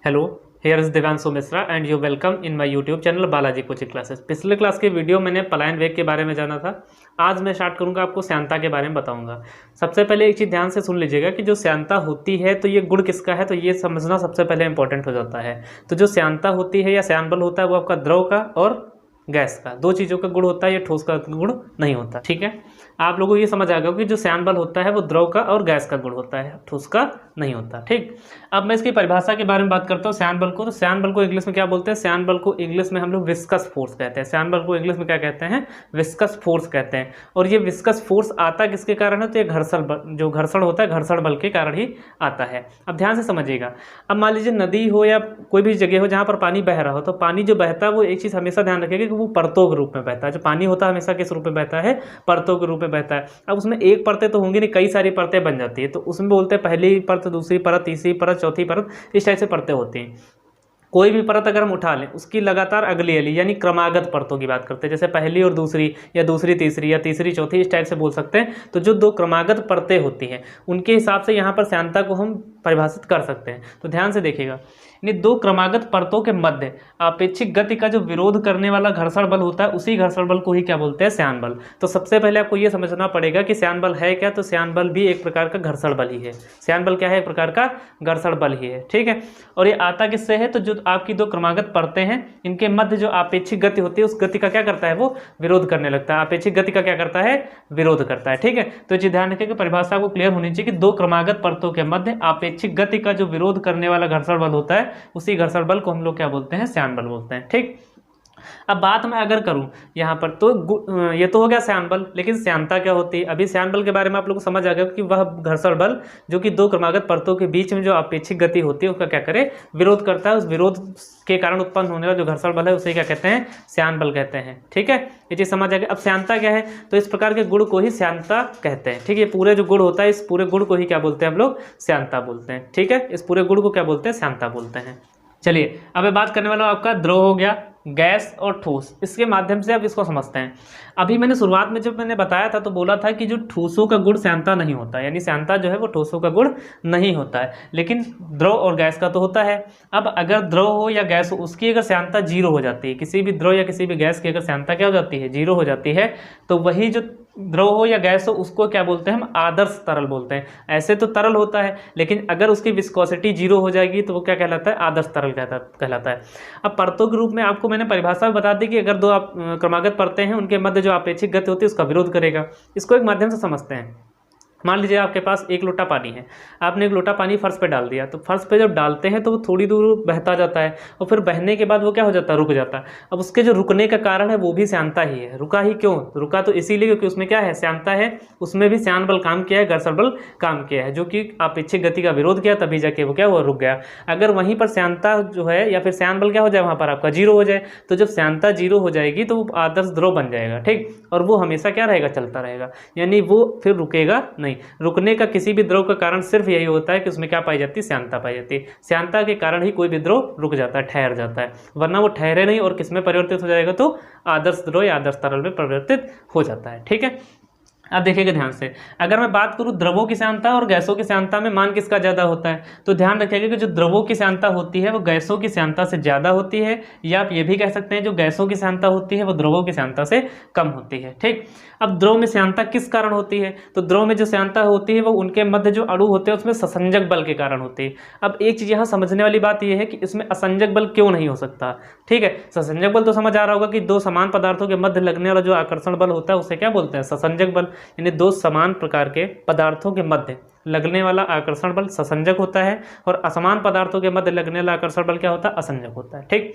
Hello, here is Divyanshu Mishra and you welcome in my YouTube channel Balaji coaching classes. पिछले class के video मैंने पलायन वेग के बारे में जाना था। आज मैं स्टार्ट करूंगा, आपको श्यानता के बारे में बताऊंगा। सबसे पहले एक चीज़ ध्यान से सुन लीजिएगा कि जो श्यानता होती है तो ये गुण किसका है, तो ये समझना सबसे पहले इंपॉर्टेंट हो जाता है। तो जो श्यानता होती है या श्यान बल होता है वो आपका द्रव का और गैस का, दो चीज़ों का गुण होता है, ये ठोस का गुण नहीं होता। ठीक है, आप लोगों को ये समझ आ गया कि जो श्यान बल होता है वो द्रव का और गैस का गुण होता है, ठोस का नहीं होता। ठीक, अब मैं इसकी परिभाषा के बारे में बात करता हूँ श्यान बल को। तो श्यान बल को इंग्लिश में क्या बोलते हैं? श्यान बल को इंग्लिश में हम लोग विस्कस फोर्स कहते हैं। श्यान बल को इंग्लिश में क्या कहते हैं? विस्कस फोर्स कहते हैं। और ये विस्कस फोर्स आता किसके कारण है? तो ये घर्षण बल, जो घर्षण होता है घर्षण बल के कारण ही आता है। अब ध्यान से समझिएगा। अब मान लीजिए नदी हो या कोई भी जगह हो जहाँ पर पानी बह रहा हो, तो पानी जो बहता है वो एक चीज़ हमेशा ध्यान रखिएगा कि वो परतों के रूप में बहता है। जो पानी होता है हमेशा किस रूप में बहता है? परतों के रूप में बहता है। अब उसमें एक परतें तो होंगी नहीं, कई सारी परतें बन जाती है। तो उसमें बोलते हैं पहली परत, दूसरी परत, तीसरी परत, चौथी परत, इस टाइप से परतें होती हैं। कोई भी परत अगर हम उठा लें उसकी लगातार अगली अगली यानी क्रमागत परतों की बात करते हैं, जैसे पहली और दूसरी या दूसरी तीसरी या तीसरी चौथी, इस टाइप से बोल सकते हैं। तो जो दो क्रमागत परतें होती हैं उनके हिसाब से यहाँ पर श्यानता को हम परिभाषित कर सकते हैं। तो ध्यान से देखिएगा, यानी दो क्रमागत परतों के मध्य अपेक्षिक गति का जो विरोध करने वाला घर्षण बल होता है उसी घर्षण बल को ही क्या बोलते हैं? श्यान बल। तो सबसे पहले आपको ये समझना पड़ेगा कि श्यान बल है क्या। तो श्यान बल भी एक प्रकार का घर्षण बल ही है। श्यान बल क्या है? एक प्रकार का घर्षण बल ही है। ठीक है, और ये आता किससे है? तो जो आपकी दो क्रमागत परतें हैं इनके मध्य जो अपेक्षिक गति होती है उस गति का क्या करता है? वो विरोध करने लगता है। अपेक्षिक गति का क्या करता है? विरोध करता है। ठीक है, तो ये ध्यान रखिए कि परिभाषा आपको क्लियर होनी चाहिए कि दो क्रमागत परतों के मध्य अपेक्षिक गति का जो विरोध करने वाला घर्षण बल होता है उसी घर्षण बल को हम लोग क्या बोलते हैं? श्यान बल बोलते हैं। ठीक, अब बात मैं अगर करूं यहाँ पर तो ये तो हो गया श्यान बल, लेकिन श्यानता क्या होती है? अभी श्यान बल के बारे में आप लोग को समझ आ गया कि वह घर्षण बल जो कि दो क्रमागत परतों के बीच में जो अपेक्षिक गति होती है उसका क्या करे? विरोध करता है। उस विरोध के कारण उत्पन्न होने वाला जो घर्षण बल है उसे क्या कहते हैं? श्यान बल कहते हैं। ठीक है, ये चीज़ समझ आ गया। अब श्यानता क्या है? तो इस प्रकार के गुण को ही श्यानता कहते हैं। ठीक है, ये पूरे जो गुण होता है इस पूरे गुण को ही क्या बोलते हैं हम लोग? श्यानता बोलते हैं। ठीक है, इस पूरे गुण को क्या बोलते हैं? श्यानता बोलते हैं। चलिए, अब मैं बात करने वाला हूँ आपका द्रव हो गया, गैस और ठोस। इसके माध्यम से अब इसको समझते हैं। अभी मैंने शुरुआत में जब मैंने बताया था तो बोला था कि जो ठोसों का गुण श्यानता नहीं होता, यानी श्यानता जो है वो ठोसों का गुण नहीं होता है, लेकिन द्रव और गैस का तो होता है। अब अगर द्रव हो या गैस हो उसकी अगर श्यानता जीरो हो जाती है, किसी भी द्रव या किसी भी गैस की अगर श्यानता क्या हो जाती है? जीरो हो जाती है, तो वही जो द्रव हो या गैस हो उसको क्या बोलते हैं? हम आदर्श तरल बोलते हैं। ऐसे तो तरल होता है, लेकिन अगर उसकी विस्कोसिटी जीरो हो जाएगी तो वो क्या कहलाता है? आदर्श तरल कहलाता है। अब परतों के रूप में आपको मैंने परिभाषा बता दी कि अगर दो आप क्रमागत परतें हैं उनके मध्य जो अपेक्षिक गति होती है उसका विरोध करेगा। इसको एक माध्यम से समझते हैं। मान लीजिए आपके पास एक लोटा पानी है, आपने एक लोटा पानी फर्श पे डाल दिया, तो फर्श पे जब डालते हैं तो वो थोड़ी दूर बहता जाता है और फिर बहने के बाद वो क्या हो जाता है? रुक जाता है। अब उसके जो रुकने का कारण है वो भी श्यानता ही है। रुका ही क्यों? रुका तो इसीलिए क्योंकि उसमें क्या है? श्यानता है। उसमें भी श्यान बल काम किया है, घर्षण बल काम किया है, जो कि अपेक्षिक गति का विरोध किया तभी जाके वो क्या हुआ? रुक गया। अगर वहीं पर श्यानता जो है या फिर श्यान बल क्या हो जाए? वहाँ पर आपका जीरो हो जाए, तो जब श्यानता जीरो हो जाएगी तो वो आदर्श द्रव बन जाएगा। ठीक, और वो हमेशा क्या रहेगा? चलता रहेगा, यानी वो फिर रुकेगा नहीं। रुकने का किसी भी द्रव का कारण सिर्फ यही होता है कि उसमें क्या पाई जाती है? श्यानता पाई जाती है। श्यानता के कारण ही कोई भी द्रव रुक जाता है, ठहर जाता है, वरना वो ठहरे नहीं और किसमें परिवर्तित हो जाएगा? तो आदर्श द्रव या आदर्श तरल में परिवर्तित हो जाता है। ठीक है, अब देखिएगा ध्यान से, अगर मैं बात करूं द्रवों की श्यानता और गैसों की श्यानता में मान किसका ज़्यादा होता है, तो ध्यान रखिएगा कि जो द्रवों की श्यानता होती है वो गैसों की श्यानता से ज़्यादा होती है, या आप ये भी कह सकते हैं जो गैसों की श्यानता होती है वो द्रवों की श्यानता से कम होती है। ठीक, अब द्रव में श्यानता किस कारण होती है? तो द्रव में जो श्यानता होती है वो उनके मध्य जो अणु होते हैं उसमें ससंजक बल के कारण होती है। अब एक चीज़ यहाँ समझने वाली बात यह है कि इसमें असंजक बल क्यों नहीं हो सकता? ठीक है, ससंजक बल तो समझ आ रहा होगा कि दो समान पदार्थों के मध्य लगने वाला जो आकर्षण बल होता है उसे क्या बोलते हैं? ससंजक बल। यानी दो समान प्रकार के पदार्थों के मध्य लगने वाला आकर्षण बल ससंजक होता है और असमान पदार्थों के मध्य लगने वाला आकर्षण बल क्या होता है? असंजक होता है। ठीक,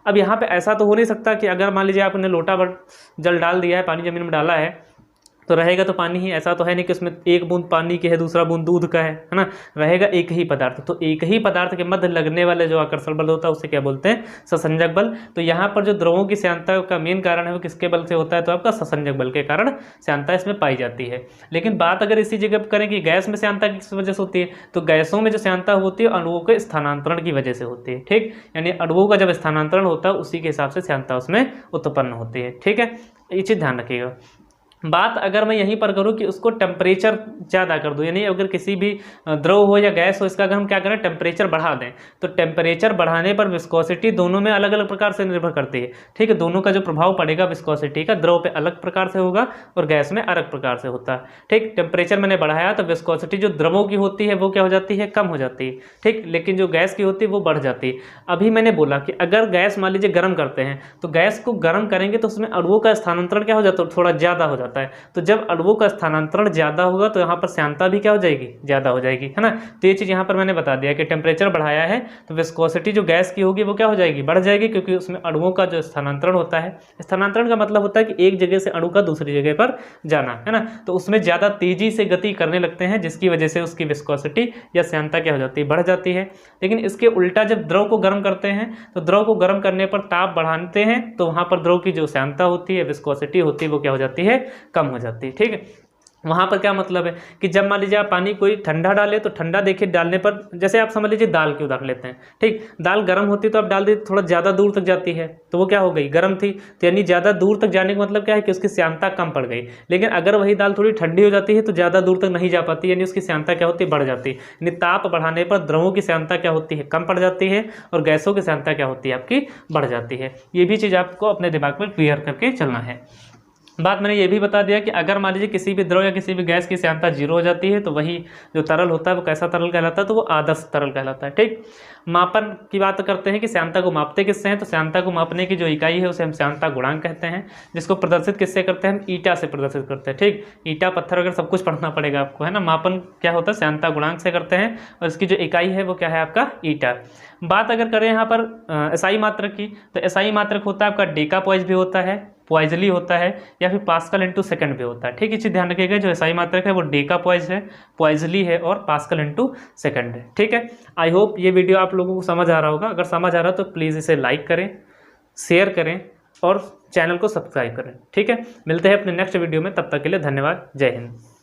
अब यहाँ पे ऐसा तो हो नहीं सकता कि अगर मान लीजिए आपने लोटा भर जल डाल दिया है, पानी जमीन में डाला है, तो रहेगा तो पानी ही। ऐसा तो है नहीं कि उसमें एक बूंद पानी की है दूसरा बूंद दूध का है ना? रहेगा एक ही पदार्थ। तो एक ही पदार्थ के मध्य लगने वाले जो आकर्षण बल होता है उसे क्या बोलते हैं? ससंजक बल। तो यहाँ पर जो द्रवों की श्यानता का मेन कारण है वो किसके बल से होता है? तो आपका ससंजक बल के कारण श्यानता इसमें पाई जाती है। लेकिन बात अगर इसी जगह पर करें कि गैस में श्यानता किस वजह से होती है, तो गैसों में जो श्यानता होती है अणुओं के स्थानांतरण की वजह से होती है। ठीक, यानी अणुओं का जब स्थानांतरण होता है उसी के हिसाब से श्यानता उसमें उत्पन्न होती है। ठीक है, ये चीज़ ध्यान रखिएगा। बात अगर मैं यहीं पर करूं कि उसको टेम्परेचर ज़्यादा कर दूं, यानी अगर किसी भी द्रव हो या गैस हो, इसका अगर हम क्या करें टेम्परेचर बढ़ा दें, तो टेम्परेचर बढ़ाने पर विस्कोसिटी दोनों में अलग अलग प्रकार से निर्भर करती है। ठीक है, दोनों का जो प्रभाव पड़ेगा विस्कोसिटी का द्रव पे अलग प्रकार से होगा और गैस में अलग प्रकार से होता है। ठीक, टेम्परेचर मैंने बढ़ाया तो विस्कोसिटी जो द्रवों की होती है वो क्या हो जाती है, कम हो जाती है। ठीक, लेकिन जो गैस की होती है वो बढ़ जाती है। अभी मैंने बोला कि अगर गैस मान लीजिए गर्म करते हैं, तो गैस को गर्म करेंगे तो उसमें अणुओं का स्थानांतरण क्या हो जाता है, थोड़ा ज़्यादा हो जाता है। तो जब अणुओं का स्थानांतरण ज्यादा होगा तो यहाँ पर श्यानता भी क्या हो जाएगी, ज्यादा हो जाएगी, है ना। तो ये चीज यहाँ पर मैंने बता दिया कि टेम्परेचर बढ़ाया है तो विस्कोसिटी जो गैस की होगी वो क्या हो जाएगी, बढ़ जाएगी, क्योंकि उसमें अणुओं का जो स्थानांतरण होता है, स्थानांतरण का मतलब होता है कि एक जगह से अणु का दूसरी जगह पर जाना, है ना। तो उसमें ज्यादा तेजी से गति करने लगते हैं, जिसकी वजह से उसकी विस्कोसिटी या श्यानता क्या हो जाती है, बढ़ जाती है। लेकिन इसके उल्टा जब द्रव को गर्म करते हैं तो द्रव को गर्म करने पर ताप बढ़ाते हैं तो वहां पर द्रव की जो श्यानता होती है, विस्कोसिटी होती है, वो क्या हो जाती है, कम हो जाती है। ठीक है, वहाँ पर क्या मतलब है कि जब मान लीजिए आप पानी कोई ठंडा डाले तो ठंडा देखिए डालने पर, जैसे आप समझ लीजिए दाल की उदाहरण लेते हैं। ठीक, दाल गर्म होती तो आप डाल दी थोड़ा ज़्यादा दूर तक जाती है तो वो क्या हो गई, गर्म थी, तो यानी ज़्यादा दूर तक जाने का मतलब क्या है कि उसकी श्यानता कम पड़ गई। लेकिन अगर वही दाल थोड़ी ठंडी हो जाती है तो ज़्यादा दूर तक नहीं जा पाती, यानी उसकी श्यानता क्या होती है, बढ़ जाती है। यानी ताप बढ़ाने पर द्रवों की श्यानता क्या होती है, कम पड़ जाती है, और गैसों की श्यानता क्या होती है, आपकी बढ़ जाती है। ये भी चीज़ आपको अपने दिमाग में क्लियर करके चलना है। बात मैंने ये भी बता दिया कि अगर मान लीजिए किसी भी द्रव या किसी भी गैस की श्यानता जीरो हो जाती है तो वही जो तरल होता है वो कैसा तरल कहलाता है, तो वो आदर्श तरल कहलाता है। ठीक, मापन की बात करते हैं कि श्यानता को मापते किससे हैं, तो श्यानता को मापने की जो इकाई है उसे हम श्यानता गुणांक कहते हैं, जिसको प्रदर्शित किससे करते हैं, हम ईटा से प्रदर्शित करते हैं। ठीक, ईटा पत्थर वगैरह सब कुछ पढ़ना पड़ेगा आपको, है ना। मापन क्या होता है, श्यानता गुणांक से करते हैं, और इसकी जो इकाई है वो क्या है, आपका ईटा। बात अगर करें यहाँ पर एसआई मात्रक की, तो एसआई मात्रक होता है आपका डेका पॉइज भी होता है, पॉइजली होता है, या फिर पास्कल इंटू सेकंड भी होता है। ठीक, ये चीज़ ध्यान रखिएगा, जो एसआई मात्रक है वो डेका पॉइज है, पॉइजली है, और पास्कल इंटू सेकंड है। ठीक है, आई होप ये वीडियो आप लोगों को समझ आ रहा होगा। अगर समझ आ रहा है तो प्लीज़ इसे लाइक करें, शेयर करें और चैनल को सब्सक्राइब करें। ठीक है, मिलते हैं अपने नेक्स्ट वीडियो में, तब तक के लिए धन्यवाद, जय हिंद।